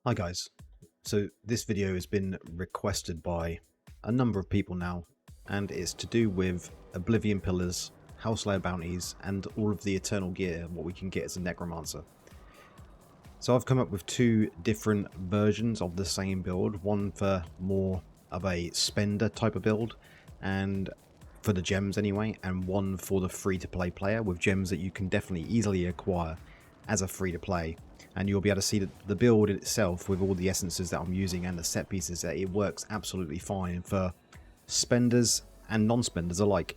Hi guys, so this video has been requested by a number of people now, and it's to do with Oblivion pillars, house layer bounties, and all of the eternal gear, what we can get as a necromancer. So I've come up with two different versions of the same build, one for more of a spender type of build, and for the gems anyway, and one for the free-to-play player with gems that you can definitely easily acquire as a free-to-play. And you'll be able to see that the build itself with all the essences that I'm using and the set pieces, that it works absolutely fine for spenders and non-spenders alike.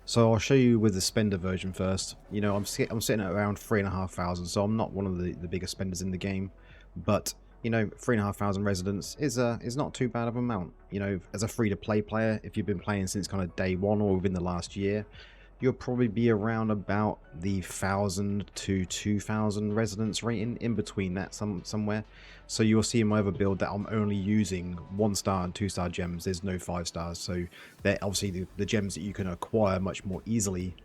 So I'll show you with the spender version first. You know, I'm sitting at around 3,500, so I'm not one of the biggest spenders in the game, but you know, 3,500 residents is not too bad of an amount. You know, as a free-to-play player, if you've been playing since kind of day one or within the last year, you'll probably be around about the 1,000 to 2,000 residents rating, in between that somewhere. So you'll see in my other build that I'm only using 1-star and 2-star gems. There's no 5 stars, so they're obviously the gems that you can acquire much more easily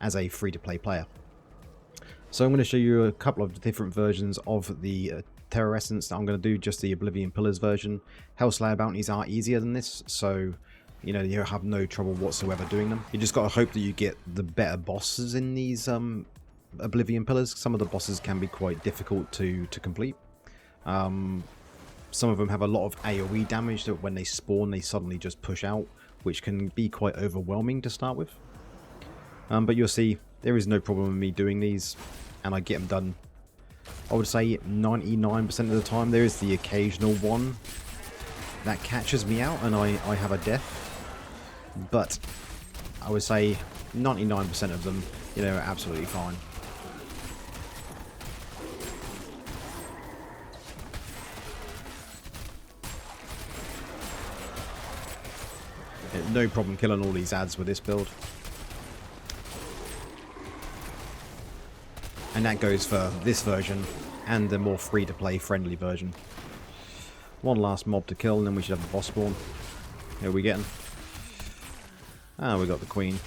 as a free-to-play player. So I'm going to show you a couple of different versions of the Terror Essence that I'm going to do, just the Oblivion Pillars version. Hell Slayer bounties are easier than this, so you know, you'll have no trouble whatsoever doing them. You just got to hope that you get the better bosses in these Oblivion Pillars. Some of the bosses can be quite difficult to complete. Some of them have a lot of AoE damage that when they spawn they suddenly just push out, which can be quite overwhelming to start with. But you'll see there is no problem with me doing these, and I get them done. I would say 99% of the time. There is the occasional one that catches me out and I have a death, but I would say 99% of them, you know, are absolutely fine. No problem killing all these ads with this build. And that goes for this version and the more free-to-play friendly version. One last mob to kill and then we should have the boss spawn. Here we getting. Ah, we got the queen.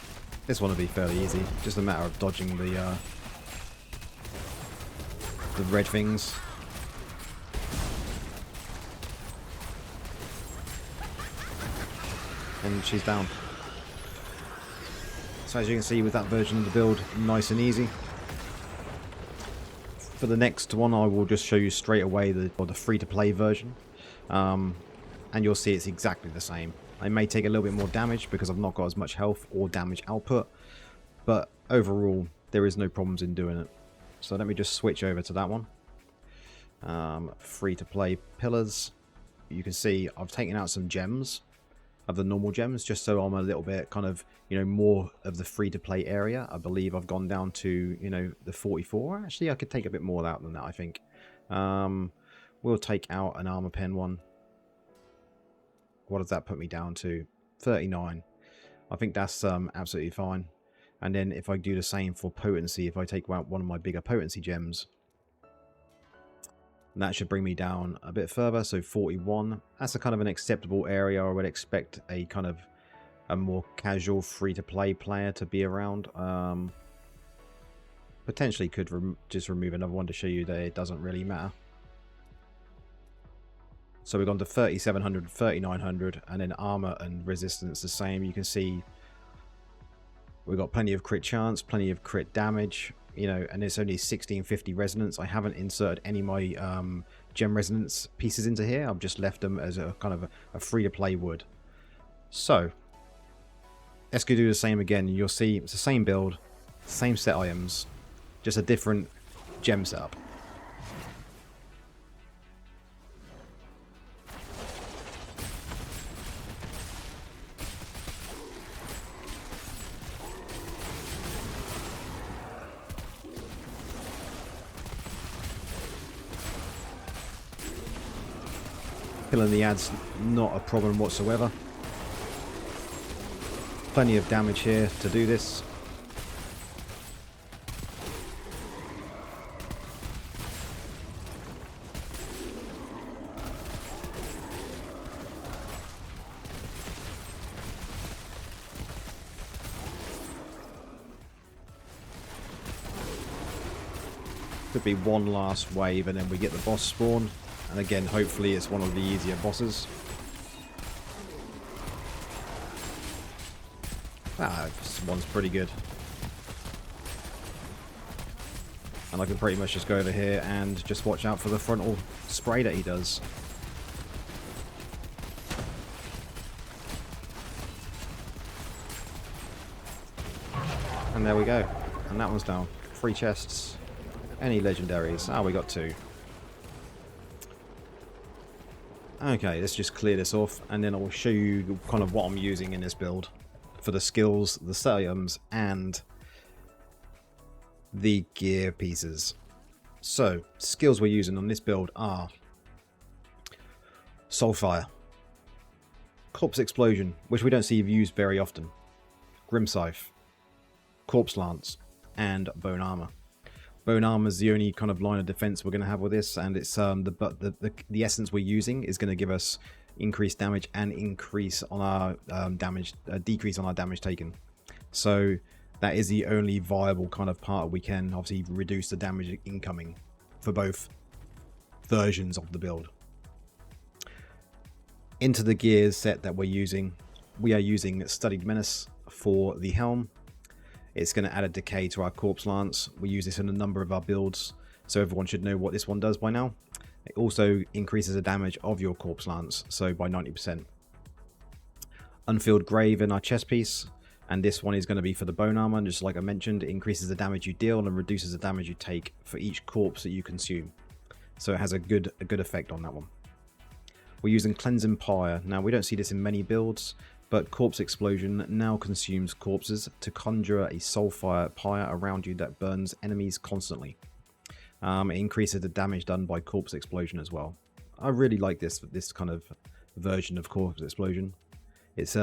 This one will be fairly easy. Just a matter of dodging the red things. And she's down. So as you can see with that version of the build, nice and easy. For the next one I will just show you straight away the free-to-play version. And you'll see it's exactly the same. I may take a little bit more damage because I've not got as much health or damage output, but overall there is no problems in doing it. So let me just switch over to that one. Free-to-play pillars. You can see I've taken out some gems of the normal gems just so I'm a little bit kind of, you know, more of the free-to-play area. I believe I've gone down to, you know, the 44. Actually I could take a bit more out than that, I think. We'll take out an armor pen one. What does that put me down to? 39. I think that's absolutely fine. And then if I do the same for potency, if I take out one of my bigger potency gems, that should bring me down a bit further. So 41. That's a kind of an acceptable area. I would expect a kind of a more casual free-to-play player to be around. Potentially could just remove another one to show you that it doesn't really matter. So we've gone to 3,700, 3,900, and then armor and resistance the same. You can see we've got plenty of crit chance, plenty of crit damage, you know, and it's only 1,650 resonance. I haven't inserted any of my gem resonance pieces into here. I've just left them as a kind of a free-to-play wood. So let's go do the same again. You'll see it's the same build, same set items, just a different gem setup. Killing the ads, not a problem whatsoever. Plenty of damage here to do this. Should be one last wave and then we get the boss spawn. And again, hopefully it's one of the easier bosses. This one's pretty good. And I can pretty much just go over here and just watch out for the frontal spray that he does. And there we go. And that one's down. 3 chests. Any legendaries? Ah, we got 2. Okay, let's just clear this off and then I'll show you kind of what I'm using in this build for the skills, the set items, and the gear pieces. So, skills we're using on this build are Soulfire, Corpse Explosion, which we don't see used very often, Grim Scythe, Corpse Lance, and Bone Armor. Bone Armor is the only kind of line of defense we're going to have with this, and it's the essence we're using is going to give us increased damage and increase on our decrease on our damage taken. So that is the only viable kind of part we can obviously reduce the damage incoming for both versions of the build. Into the gears set that we're using, we are using Studied Menace for the helm. It's going to add a decay to our Corpse Lance. We use this in a number of our builds, so everyone should know what this one does by now. It also increases the damage of your Corpse Lance, so by 90%. Unfilled Grave in our chest piece, and this one is going to be for the Bone Armor, and just like I mentioned, it increases the damage you deal and reduces the damage you take for each corpse that you consume. So it has a good effect on that one. We're using Cleansing Pyre. Now we don't see this in many builds, but Corpse Explosion now consumes corpses to conjure a Soulfire pyre around you that burns enemies constantly. It increases the damage done by Corpse Explosion as well. I really like this kind of version of Corpse Explosion. It's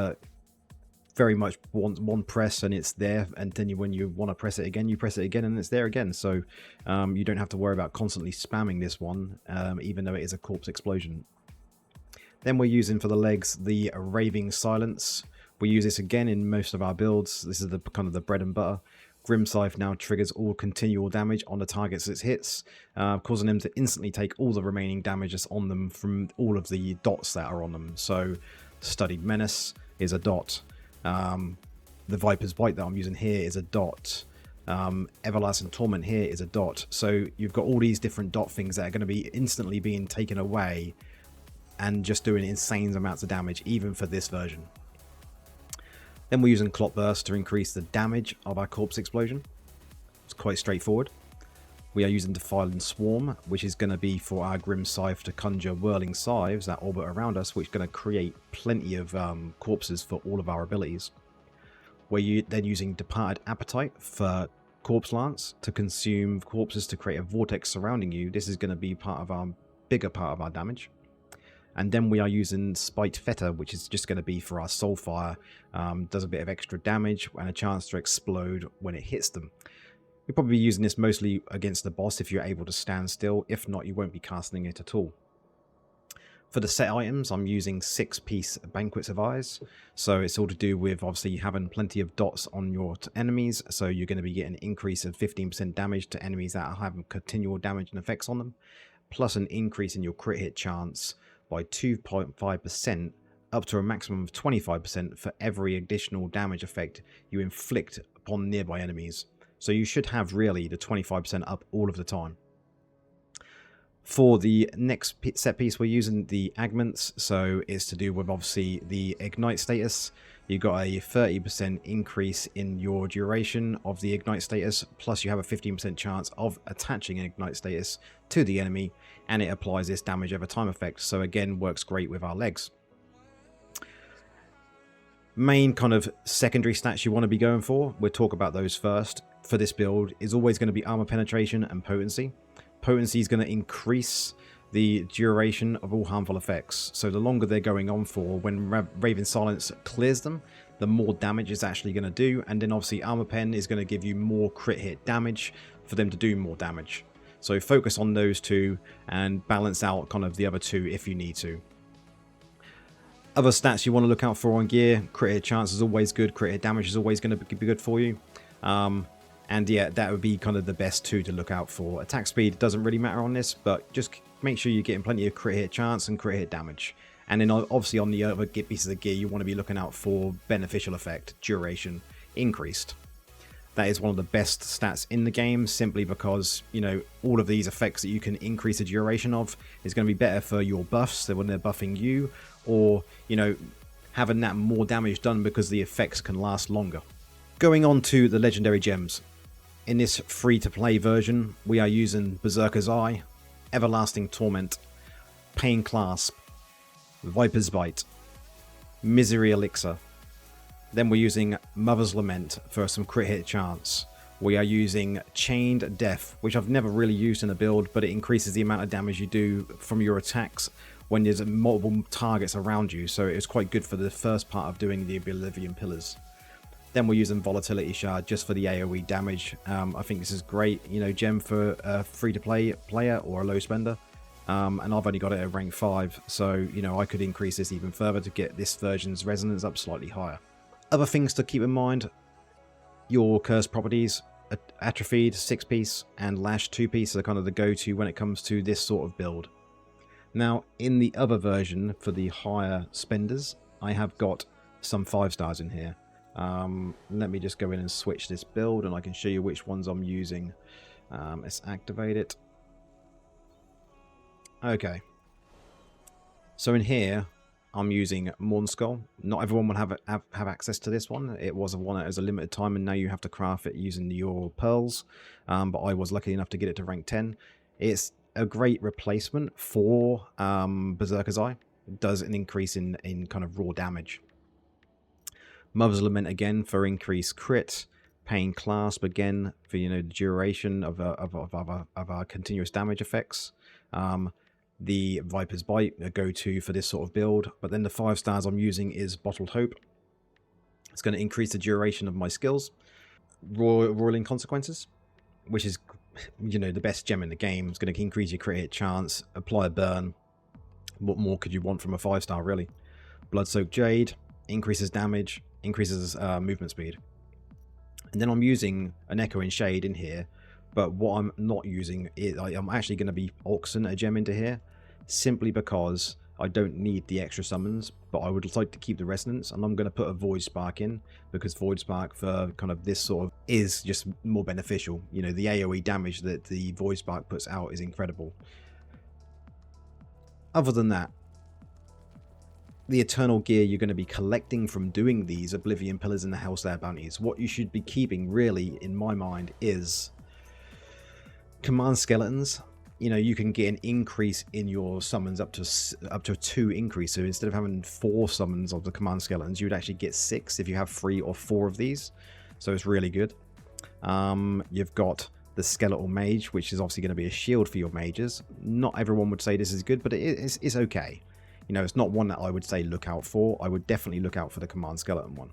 very much one press and it's there, and then when you want to press it again, you press it again and it's there again. So you don't have to worry about constantly spamming this one, even though it is a Corpse Explosion. Then we're using for the legs the Raving Silence. We use this again in most of our builds. This is the kind of the bread and butter. Grim Scythe now triggers all continual damage on the targets it hits, causing them to instantly take all the remaining damage that's on them from all of the dots that are on them. So Studied Menace is a dot. The Viper's Bite that I'm using here is a dot. Everlasting Torment here is a dot. So you've got all these different dot things that are going to be instantly being taken away and just doing insane amounts of damage, even for this version. Then we're using Clotburst to increase the damage of our Corpse Explosion. It's quite straightforward. We are using Defiling Swarm, which is going to be for our Grim Scythe to conjure whirling scythes that orbit around us, which is going to create plenty of corpses for all of our abilities. We're then using Departed Appetite for Corpse Lance to consume corpses to create a vortex surrounding you. This is going to be part of our bigger part of our damage. And then we are using Spite Fetter, which is just going to be for our Soulfire. Does a bit of extra damage and a chance to explode when it hits them. You'll probably be using this mostly against the boss if you're able to stand still. If not, you won't be casting it at all. For the set items, I'm using 6-piece Banquets of Eyes. So it's all to do with obviously having plenty of dots on your enemies. So you're going to be getting an increase of 15% damage to enemies that are having continual damage and effects on them. Plus an increase in your crit hit chance by 2.5% up to a maximum of 25% for every additional damage effect you inflict upon nearby enemies. So you should have really the 25% up all of the time. For the next set piece, we're using the Agments, so it's to do with obviously the Ignite status. You got a 30% increase in your duration of the Ignite status, plus you have a 15% chance of attaching an Ignite status to the enemy, and it applies this damage over time effect, so again works great with our legs. Main kind of secondary stats you want to be going for, we'll talk about those first. For this build is always going to be armor penetration and potency. Potency is going to increase the duration of all harmful effects, so the longer they're going on for, when Raving Silence clears them, the more damage it's actually going to do. And then obviously armor pen is going to give you more crit hit damage for them to do more damage. So focus on those two and balance out kind of the other two if you need to. Other stats you want to look out for on gear: crit hit chance is always good, crit hit damage is always going to be good for you. And yeah, that would be kind of the best two to look out for. Attack speed doesn't really matter on this, but just make sure you're getting plenty of crit hit chance and crit hit damage. And then obviously on the other pieces of gear, you want to be looking out for beneficial effect, duration, increased. That is one of the best stats in the game, simply because, you know, all of these effects that you can increase the duration of is going to be better for your buffs, so when they're buffing you, or, you know, having that more damage done because the effects can last longer. Going on to the legendary gems. In this free-to-play version, we are using Berserker's Eye, Everlasting Torment, Pain Clasp, Viper's Bite, Misery Elixir. Then we're using Mother's Lament for some crit hit chance. We are using Chained Death, which I've never really used in a build, but it increases the amount of damage you do from your attacks when there's multiple targets around you, so it's quite good for the first part of doing the Oblivion Pillars. Then we're using Volatility Shard just for the AoE damage. I think this is great, you know, gem for a free-to-play player or a low spender. And I've only got it at rank 5, so, you know, I could increase this even further to get this version's resonance up slightly higher. Other things to keep in mind, your cursed properties, Atrophied 6-piece and Lash 2-piece are kind of the go-to when it comes to this sort of build. Now, in the other version, for the higher spenders, I have got some 5-stars in here. Let me just go in and switch this build, and I can show you which ones I'm using. Let's activate it. Okay. So in here, I'm using Mornskull. Not everyone will have access to this one. It was one as a limited time, and now you have to craft it using your pearls. But I was lucky enough to get it to rank 10. It's a great replacement for Berserker's Eye. It does an increase in kind of raw damage. Mother's Lament again for increased crit. Pain Clasp again for, you know, the duration of our continuous damage effects. The Viper's Bite, a go-to for this sort of build. But then the 5-stars I'm using is Bottled Hope. It's going to increase the duration of my skills. Roiling Consequences, which is, you know, the best gem in the game. It's going to increase your crit hit chance, apply a burn. What more could you want from a 5-star, really? Blood-Soaked Jade, increases damage, increases movement speed. And then I'm using an Echo in Shade in here. But what I'm not using is, I'm actually going to be auctioning a gem into here, simply because I don't need the extra summons, but I would like to keep the resonance, and I'm going to put a Void Spark in, because Void Spark for kind of this sort of is just more beneficial. You know, the AoE damage that the Void Spark puts out is incredible. Other than that, the eternal gear you're going to be collecting from doing these Oblivion Pillars and the Hellslayer bounties, what you should be keeping really, in my mind, is command skeletons. You know, you can get an increase in your summons up to 2 increase. So instead of having 4 summons of the command skeletons, you would actually get 6 if you have 3 or 4 of these. So it's really good. You've got the Skeletal Mage, which is obviously going to be a shield for your mages. Not everyone would say this is good, but it's okay. You know, it's not one that I would say look out for. I would definitely look out for the command skeleton one.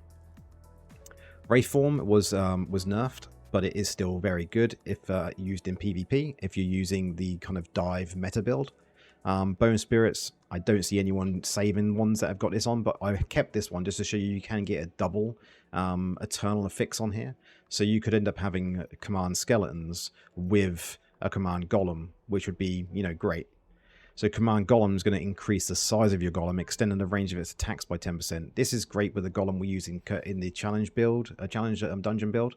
Wraithform was nerfed, but it is still very good if used in PvP, if you're using the kind of dive meta build. Bone Spirits, I don't see anyone saving ones that have got this on, but I kept this one just to show you can get a double Eternal Affix on here. So you could end up having command skeletons with a command golem, which would be, you know, great. So command golem is going to increase the size of your golem, extending the range of its attacks by 10%. This is great with the golem we use in the challenge build, dungeon build,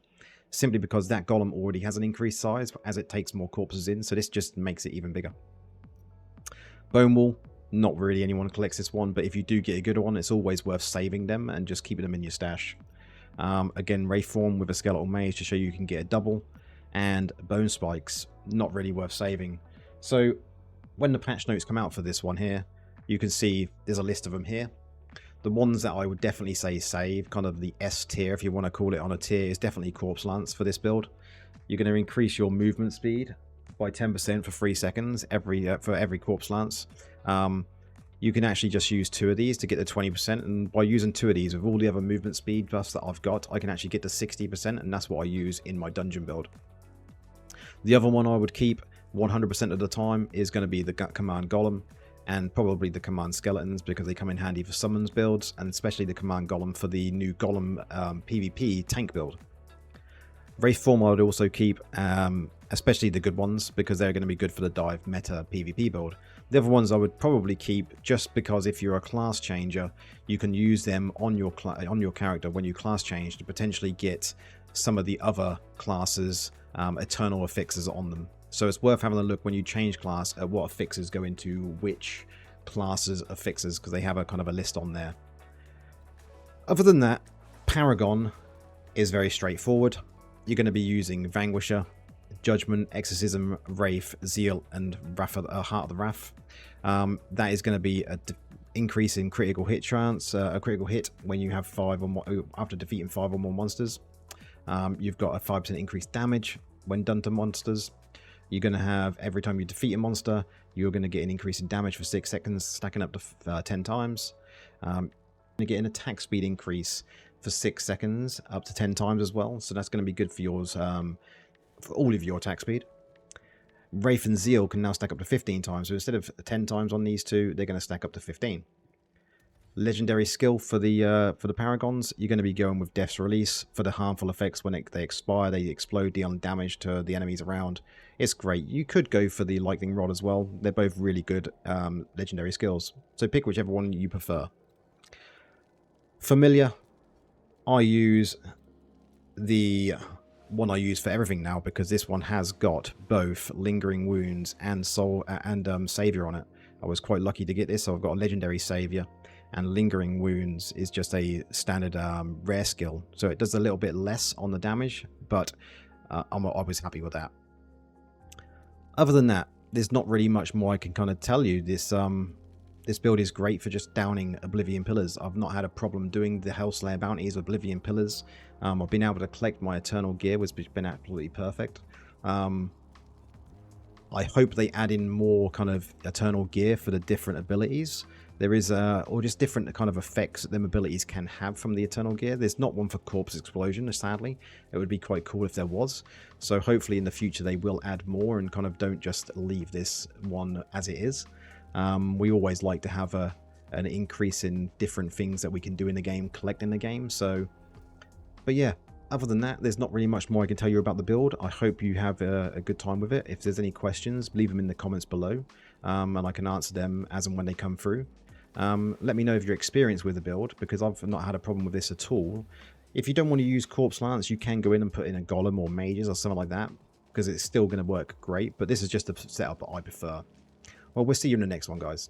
simply because that golem already has an increased size as it takes more corpses in. So this just makes it even bigger. Bone Wall, not really anyone collects this one, but if you do get a good one, it's always worth saving them and just keeping them in your stash. Again, Wraithform with a Skeletal Mage to show you can get a double, and Bone Spikes, not really worth saving. So when the patch notes come out for this one here, you can see there's a list of them here. The ones that I would definitely say save, kind of the S tier if you want to call it on a tier, is definitely Corpse Lance for this build. You're going to increase your movement speed by 10% for 3 seconds for every Corpse Lance. You can actually just use 2 of these to get the 20%, and by using 2 of these with all the other movement speed buffs that I've got, I can actually get to 60%, and that's what I use in my dungeon build. The other one I would keep 100% of the time is going to be the command golem, and probably the command skeletons, because they come in handy for summons builds, and especially the command golem for the new golem PvP tank build. Wraith form I would also keep, especially the good ones, because they're going to be good for the dive meta PvP build. The other ones I would probably keep just because if you're a class changer, you can use them on your character when you class change to potentially get some of the other classes eternal affixes on them. So it's worth having a look when you change class at what affixes go into which classes affixes, because they have a kind of a list on there. Other than that, Paragon is very straightforward. You're going to be using Vanquisher, Judgment, Exorcism, Wraith, Zeal, and Heart of the Wrath. That is going to be an increase in critical hit chance, a critical hit when you have 5 or more, after defeating 5 or more monsters. You've got a 5% increased damage when done to monsters. You're going to have, every time you defeat a monster, you're going to get an increase in damage for 6 seconds, stacking up to 10 times. You're going to get an attack speed increase for 6 seconds, up to 10 times as well. So that's going to be good for yours, for all of your attack speed. Wraith and Zeal can now stack up to 15 times. So instead of 10 times on these two, they're going to stack up to 15. Legendary skill for the Paragons, you're going to be going with Death's Release for the harmful effects. When they expire, they explode, dealing damage to the enemies around. It's great. You could go for the Lightning Rod as well. They're both really good legendary skills. So pick whichever one you prefer. Familiar, I use the one I use for everything now, because this one has got both Lingering Wounds and Soul and Savior on it. I was quite lucky to get this, so I've got a Legendary Savior, and Lingering Wounds is just a standard rare skill, so it does a little bit less on the damage, but I was happy with that. Other than that, there's not really much more I can kind of tell you. This build is great for just downing Oblivion Pillars. I've not had a problem doing the Hellslayer bounties with Oblivion Pillars. I've been able to collect my Eternal Gear, which has been absolutely perfect. I hope they add in more kind of Eternal Gear for the different abilities. There is, or just different kind of effects that them abilities can have from the Eternal Gear. There's not one for Corpse Explosion, sadly. It would be quite cool if there was. So hopefully in the future they will add more and kind of don't just leave this one as it is. We always like to have an increase in different things that we can do in the game, collect in the game. So, but yeah, other than that, there's not really much more I can tell you about the build. I hope you have a good time with it. If there's any questions, leave them in the comments below, and I can answer them as and when they come through. Let me know of your experience with the build, because I've not had a problem with this at all. If you don't want to use Corpse Lance, you can go in and put in a Golem or Mages or something like that, because it's still going to work great. But this is just the setup that I prefer. Well, we'll see you in the next one, guys.